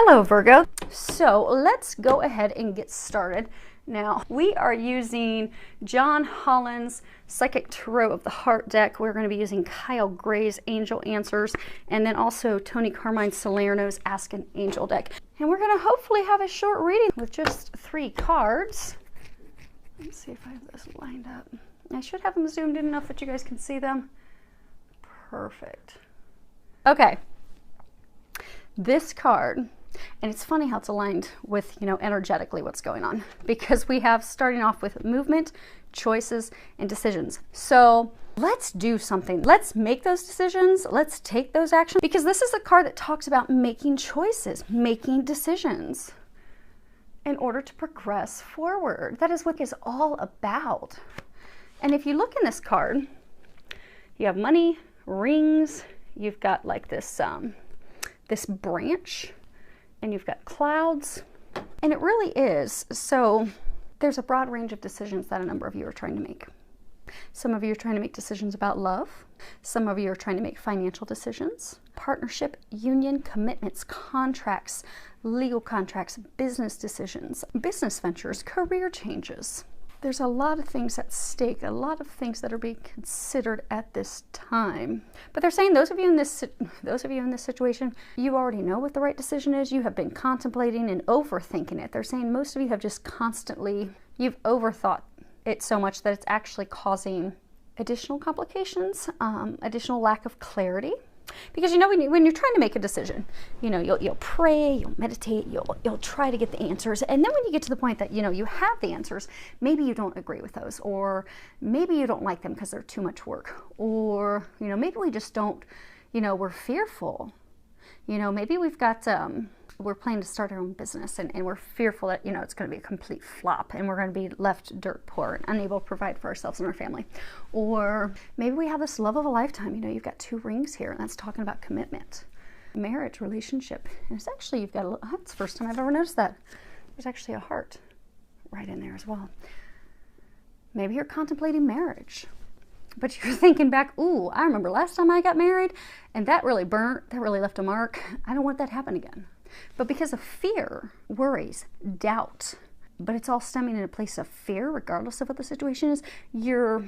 Hello Virgo. So let's go ahead and get started. Now we are using John Holland's Psychic Tarot of the Heart deck. We're going to be using Kyle Gray's Angel Answers and then also Tony Carmine Salerno's Ask an Angel deck. And we're going to hopefully have a short reading with just 3 cards. Let's see if I have this lined up. I should have them zoomed in enough that you guys can see them. Perfect. Okay. This card, and it's funny how it's aligned with, energetically what's going on, because we have starting off with movement, choices, and decisions. So let's do something. Let's make those decisions. Let's take those actions, because this is a card that talks about making choices, making decisions in order to progress forward. That is what it's all about. And if you look in this card, you have money, rings, you've got like this this branch, and you've got clouds, and it really is. So there's a broad range of decisions that a number of you are trying to make. Some of you are trying to make decisions about love. Some of you are trying to make financial decisions, partnership, union, commitments, contracts, legal contracts, business decisions, business ventures, career changes. There's a lot of things at stake, a lot of things that are being considered at this time. But they're saying those of you in this situation, you already know what the right decision is. You have been contemplating and overthinking it. They're saying most of you have just constantly, you've overthought it so much that it's actually causing additional complications, additional lack of clarity. Because when you're trying to make a decision, you'll pray, you'll meditate, you'll try to get the answers, and then when you get to the point that you have the answers, maybe you don't agree with those, or maybe you don't like them because they're too much work, or maybe we just don't, we're fearful, maybe we've got we're planning to start our own business, and we're fearful that it's going to be a complete flop and we're going to be left dirt poor and unable to provide for ourselves and our family. Or maybe we have this love of a lifetime. You've got 2 rings here, and that's talking about commitment, marriage, relationship. And it's actually, you've got a little, that's the first time I've ever noticed that. There's actually a heart right in there as well. Maybe you're contemplating marriage, but you're thinking back, ooh, I remember last time I got married and that really burnt, that really left a mark. I don't want that to happen again. But because of fear, worries, doubt, but it's all stemming in a place of fear, regardless of what the situation is, you're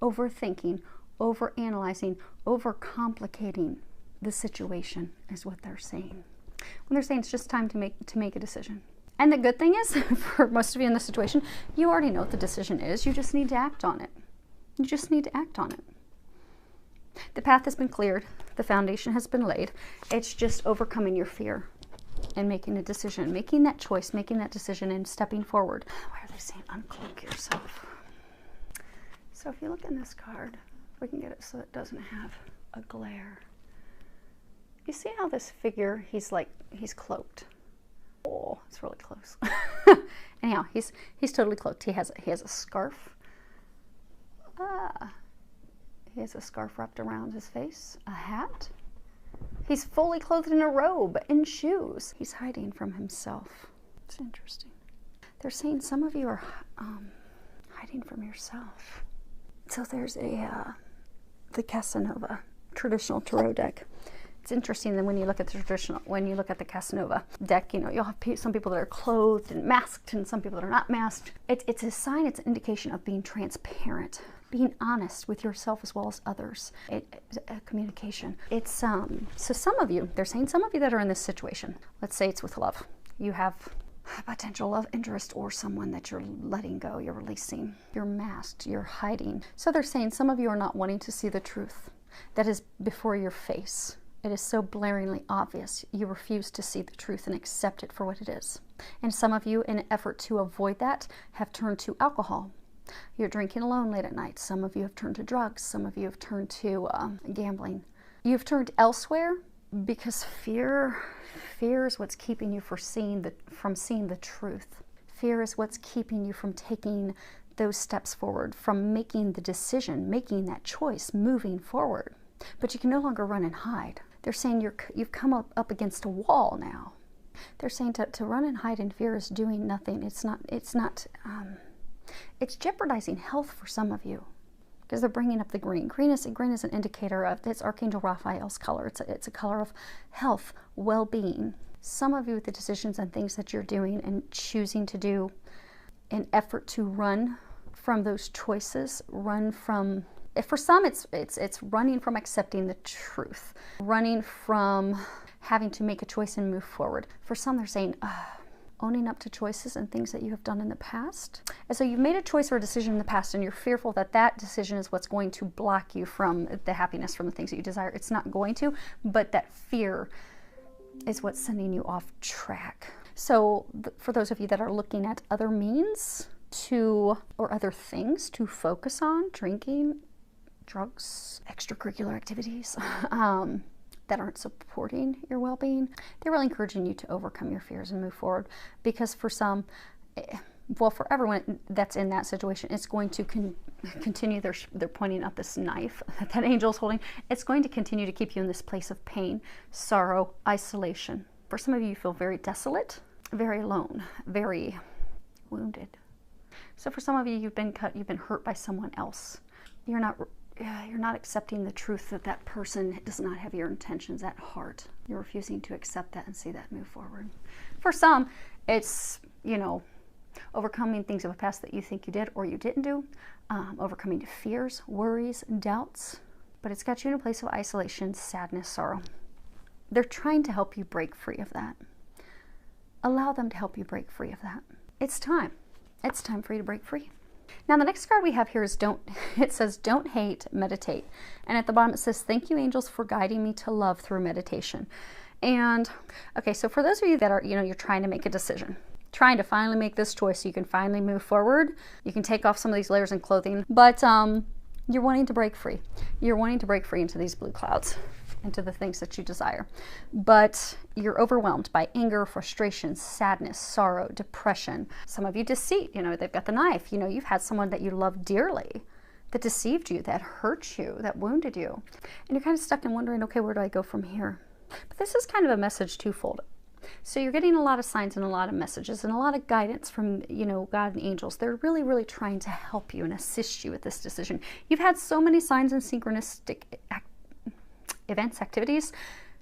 overthinking, overanalyzing, overcomplicating the situation, is what they're saying. When they're saying it's just time to make a decision. And the good thing is, for most of you in this situation, you already know what the decision is. You just need to act on it. You just need to act on it. The path has been cleared. The foundation has been laid. It's just overcoming your fear and making a decision, making that choice, making that decision, and stepping forward. Why are they saying uncloak yourself? So if you look in this card, if we can get it so it doesn't have a glare. You see how this figure, he's cloaked. Oh, it's really close. Anyhow, he's totally cloaked. He has a scarf. He has a scarf wrapped around his face, a hat. He's fully clothed in a robe and shoes. He's hiding from himself. It's interesting. They're saying some of you are hiding from yourself. So there's the Casanova traditional tarot deck. It's interesting that when you look at the Casanova deck, you'll have some people that are clothed and masked and some people that are not masked. It's a sign, it's an indication of being transparent, being honest with yourself as well as others. Communication. It's so some of you, they're saying some of you that are in this situation, let's say it's with love. You have a potential love interest or someone that you're letting go, you're releasing, you're masked, you're hiding. So they're saying some of you are not wanting to see the truth that is before your face. It is so blaringly obvious. You refuse to see the truth and accept it for what it is. And some of you, in an effort to avoid that, have turned to alcohol. You're drinking alone late at night. Some of you have turned to drugs. Some of you have turned to gambling. You've turned elsewhere because fear is what's keeping you from seeing the truth. Fear is what's keeping you from taking those steps forward, from making the decision, making that choice, moving forward. But you can no longer run and hide. They're saying you've come up against a wall now. They're saying to run and hide in fear is doing nothing. It's jeopardizing health for some of you because they're bringing up the green. Green is an indicator of, it's Archangel Raphael's color. It's a color of health, well-being. Some of you with the decisions and things that you're doing and choosing to do in effort to run from those choices, run from, for some it's running from accepting the truth, running from having to make a choice and move forward. For some, they're saying, owning up to choices and things that you have done in the past. And so you've made a choice or a decision in the past and you're fearful that that decision is what's going to block you from the happiness, from the things that you desire. It's not going to, but that fear is what's sending you off track. So for those of you that are looking at other means to, or other things to focus on, drinking, drugs, extracurricular activities, that aren't supporting your well-being, they're really encouraging you to overcome your fears and move forward. Because for some, well, for everyone that's in that situation, it's going to continue. They're pointing out this knife that angel's holding. It's going to continue to keep you in this place of pain, sorrow, isolation. For some of you, you feel very desolate, very alone, very wounded. So for some of you, you've been cut, you've been hurt by someone else. You're not accepting the truth that that person does not have your intentions at heart. You're refusing to accept that and see that move forward. For some, it's, overcoming things of the past that you think you did or you didn't do, overcoming fears, worries, doubts, but it's got you in a place of isolation, sadness, sorrow. They're trying to help you break free of that. Allow them to help you break free of that. It's time. It's time for you to break free. Now the next card we have here is it says, don't hate, meditate. And at the bottom it says, thank you angels for guiding me to love through meditation. And okay, so for those of you that are, you're trying to make a decision, trying to finally make this choice so you can finally move forward, you can take off some of these layers and clothing, but you're wanting to break free. You're wanting to break free into these blue clouds, into the things that you desire. But you're overwhelmed by anger, frustration, sadness, sorrow, depression. Some of you deceit, they've got the knife. You've had someone that you love dearly that deceived you, that hurt you, that wounded you. And you're kind of stuck and wondering, okay, where do I go from here? But this is kind of a message twofold. So you're getting a lot of signs and a lot of messages and a lot of guidance from, God and angels. They're really, really trying to help you and assist you with this decision. You've had so many signs and synchronistic events, activities,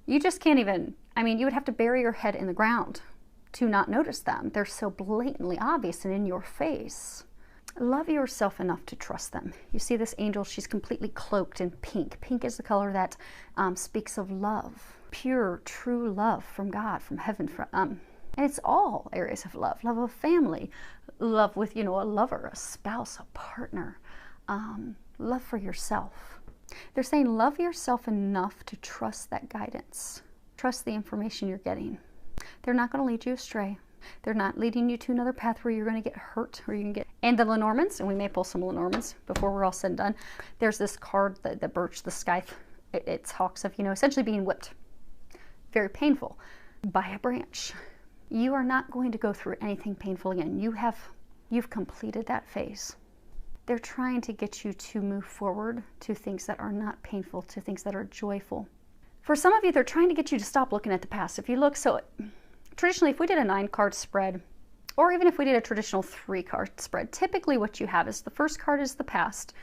you just can't even, you would have to bury your head in the ground to not notice them. They're so blatantly obvious and in your face. Love yourself enough to trust them. You see this angel, she's completely cloaked in pink. Pink is the color that speaks of love, pure, true love from God, from heaven. And it's all areas of love of family, love with, a lover, a spouse, a partner, love for yourself. They're saying love yourself enough to trust that guidance. Trust the information you're getting. They're not going to lead you astray. They're not leading you to another path where you're going to get hurt or you can get... And the Lenormands, and we may pull some Lenormands before we're all said and done. There's this card, the birch, the scythe. It talks of, essentially being whipped. Very painful by a branch. You are not going to go through anything painful again. You've completed that phase. They're trying to get you to move forward to things that are not painful, to things that are joyful. For some of you, they're trying to get you to stop looking at the past. If you look, so traditionally, if we did a 9-card spread, or even if we did a traditional 3-card spread, typically what you have is the first card is the past,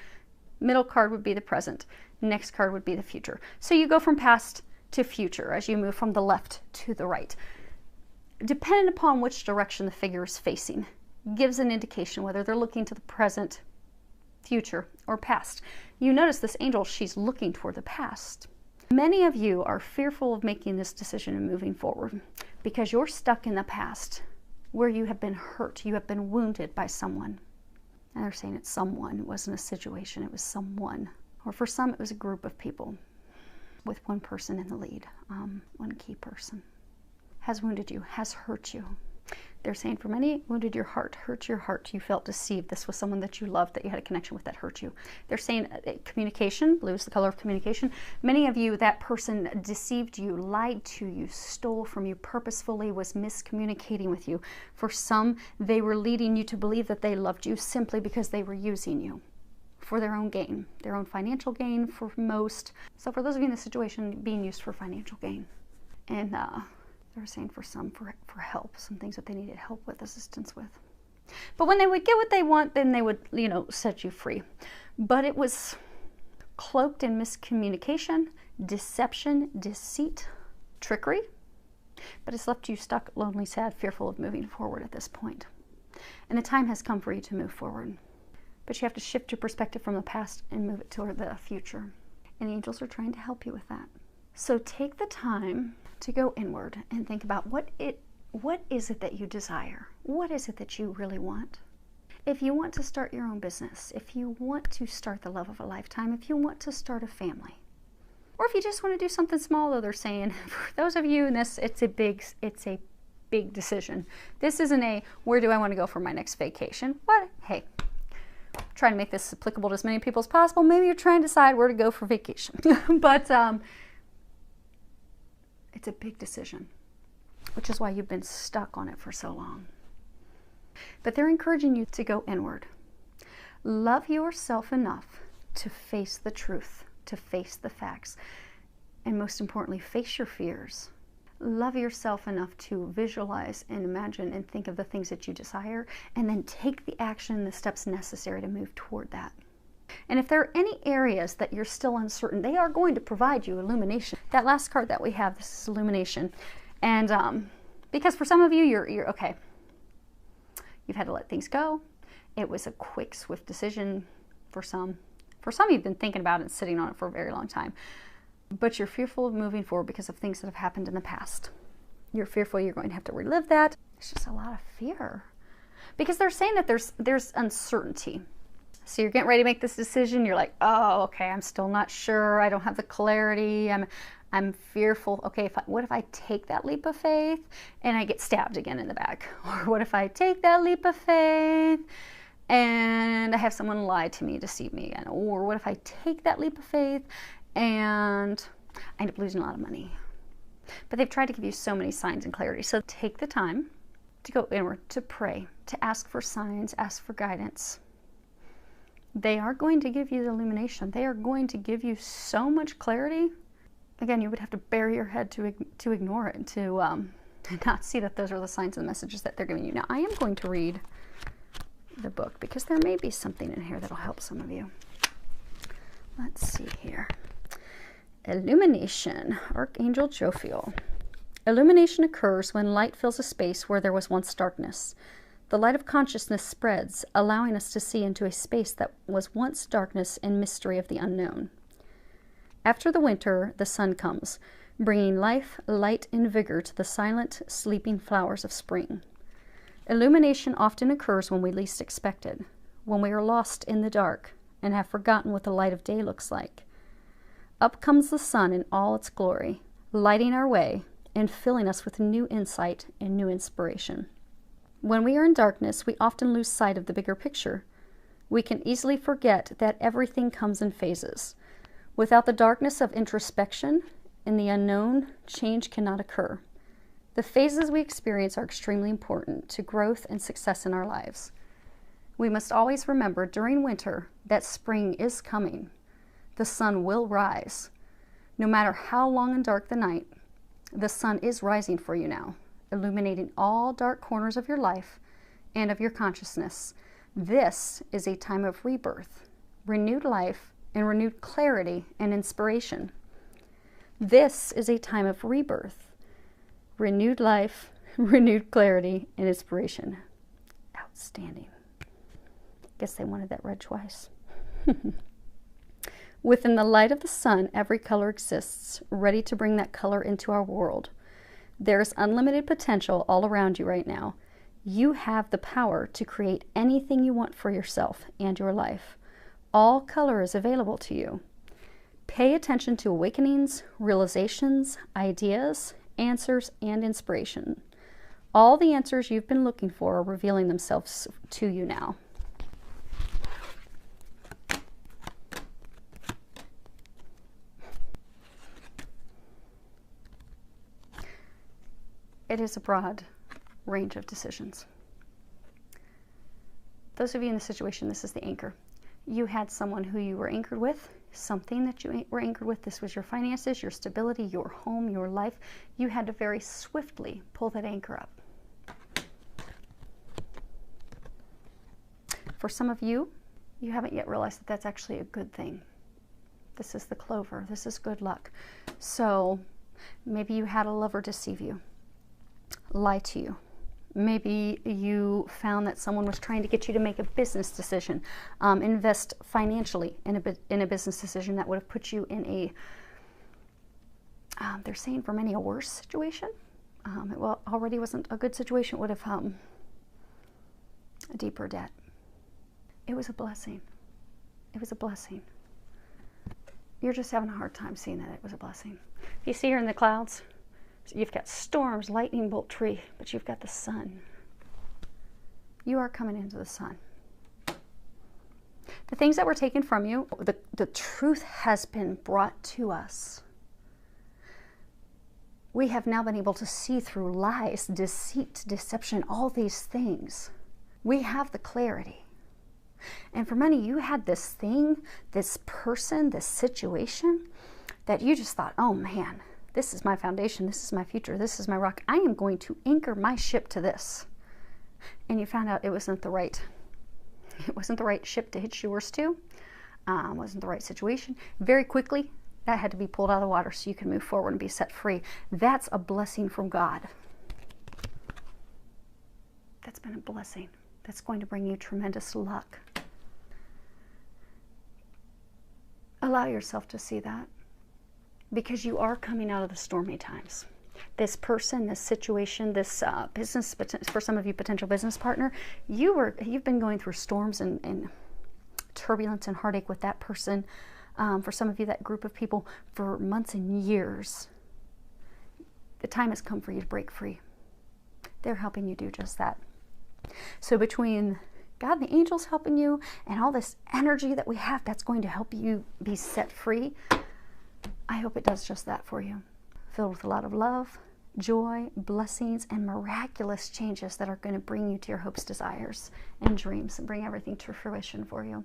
middle card would be the present, next card would be the future. So you go from past to future as you move from the left to the right. Depending upon which direction the figure is facing, gives an indication whether they're looking to the present, future, or past. You notice this angel, she's looking toward the past. Many of you are fearful of making this decision and moving forward because you're stuck in the past where you have been hurt, you have been wounded by someone. And they're saying it's someone, it wasn't a situation, it was someone. Or for some, it was a group of people with one person in the lead, one key person. Has wounded you, has hurt you. They're saying for many, wounded your heart, hurt your heart. You felt deceived. This was someone that you loved, that you had a connection with, that hurt you. They're saying communication, blue is the color of communication. Many of you, that person deceived you, lied to you, stole from you, purposefully was miscommunicating with you. For some, they were leading you to believe that they loved you simply because they were using you for their own gain, their own financial gain for most. So for those of you in this situation, being used for financial gain. And they were saying for some, for help, some things that they needed help with, assistance with. But when they would get what they want, then they would, set you free. But it was cloaked in miscommunication, deception, deceit, trickery. But it's left you stuck, lonely, sad, fearful of moving forward at this point. And the time has come for you to move forward. But you have to shift your perspective from the past and move it toward the future. And the angels are trying to help you with that. So take the time to go inward and think about what is it that you desire? What is it that you really want? If you want to start your own business, if you want to start the love of a lifetime, if you want to start a family, or if you just want to do something small, though they're saying, for those of you in this, it's a big decision. This isn't a, where do I want to go for my next vacation? What? Hey, trying to make this applicable to as many people as possible. Maybe you're trying to decide where to go for vacation. But it's a big decision, which is why you've been stuck on it for so long. But they're encouraging you to go inward. Love yourself enough to face the truth, to face the facts, and most importantly, face your fears. Love yourself enough to visualize and imagine and think of the things that you desire, and then take the action, the steps necessary to move toward that. And if there are any areas that you're still uncertain, they are going to provide you illumination. That last card that we have, this is illumination. And because for some of you, you're okay. You've had to let things go. It was a quick, swift decision for some. For some, you've been thinking about it and sitting on it for a very long time. But you're fearful of moving forward because of things that have happened in the past. You're fearful you're going to have to relive that. It's just a lot of fear. Because they're saying that there's uncertainty. So you're getting ready to make this decision. You're like, oh, okay, I'm still not sure. I don't have the clarity. I'm fearful. Okay, what if I take that leap of faith and I get stabbed again in the back? Or what if I take that leap of faith and I have someone lie to me, deceive me again? Or what if I take that leap of faith and I end up losing a lot of money? But they've tried to give you so many signs and clarity. So take the time to go inward, to pray, to ask for signs, ask for guidance. They are going to give you the illumination. They are going to give you so much clarity. Again, you would have to bury your head to ignore it, to not see that those are the signs and the messages that they're giving you. Now, I am going to read the book because there may be something in here that'll help some of you. Let's see here. Illumination, Archangel Jophiel. Illumination occurs when light fills a space where there was once darkness. The light of consciousness spreads, allowing us to see into a space that was once darkness and mystery of the unknown. After the winter, the sun comes, bringing life, light, and vigor to the silent, sleeping flowers of spring. Illumination often occurs when we least expect it, when we are lost in the dark and have forgotten what the light of day looks like. Up comes the sun in all its glory, lighting our way and filling us with new insight and new inspiration. When we are in darkness, we often lose sight of the bigger picture. We can easily forget that everything comes in phases. Without the darkness of introspection and the unknown, change cannot occur. The phases we experience are extremely important to growth and success in our lives. We must always remember during winter that spring is coming. The sun will rise. No matter how long and dark the night, the sun is rising for you now, illuminating all dark corners of your life and of your consciousness. This is a time of rebirth, renewed life, and renewed clarity and inspiration. This is a time of rebirth, renewed life, renewed clarity, and inspiration. Outstanding. Guess they wanted that read twice. Within the light of the sun, every color exists, ready to bring that color into our world. There is unlimited potential all around you right now. You have the power to create anything you want for yourself and your life. All color is available to you. Pay attention to awakenings, realizations, ideas, answers, and inspiration. All the answers you've been looking for are revealing themselves to you now. It is a broad range of decisions. Those of you in the situation, this is the anchor. You had someone who you were anchored with, something that you were anchored with. This was your finances, your stability, your home, your life. You had to very swiftly pull that anchor up. For some of you, you haven't yet realized that that's actually a good thing. This is the clover. This is good luck. So maybe you had a lover deceive you. lie to you. Maybe you found that someone was trying to get you to make a business decision, invest financially in a business decision that would have put you in a, they're saying for many, a worse situation. It already wasn't a good situation. It would have a deeper debt. It was a blessing. It was a blessing. You're just having a hard time seeing that it was a blessing. If you see her in the clouds, you've got storms, lightning bolt tree, but you've got the sun. You are coming into the sun. The things that were taken from you, the truth has been brought to us. We have now been able to see through lies, deceit, deception, all these things. We have the clarity. And for many, you had this thing, this person, this situation that you just thought, oh man, this is my foundation, this is my future, this is my rock. I am going to anchor my ship to this. And you found out it wasn't the right ship to hitch yours to. Wasn't the right situation. Very quickly, that had to be pulled out of the water so you can move forward and be set free. That's a blessing from God. That's been a blessing. That's going to bring you tremendous luck. Allow yourself to see that, because you are coming out of the stormy times. This person, this situation, this business, for some of you, potential business partner, you've been going through storms and turbulence and heartache with that person. For some of you, that group of people, for months and years. The time has come for you to break free. They're helping you do just that. So between God and the angels helping you and all this energy that we have that's going to help you be set free, I hope it does just that for you. Filled with a lot of love, joy, blessings, and miraculous changes that are going to bring you to your hopes, desires, and dreams, and bring everything to fruition for you.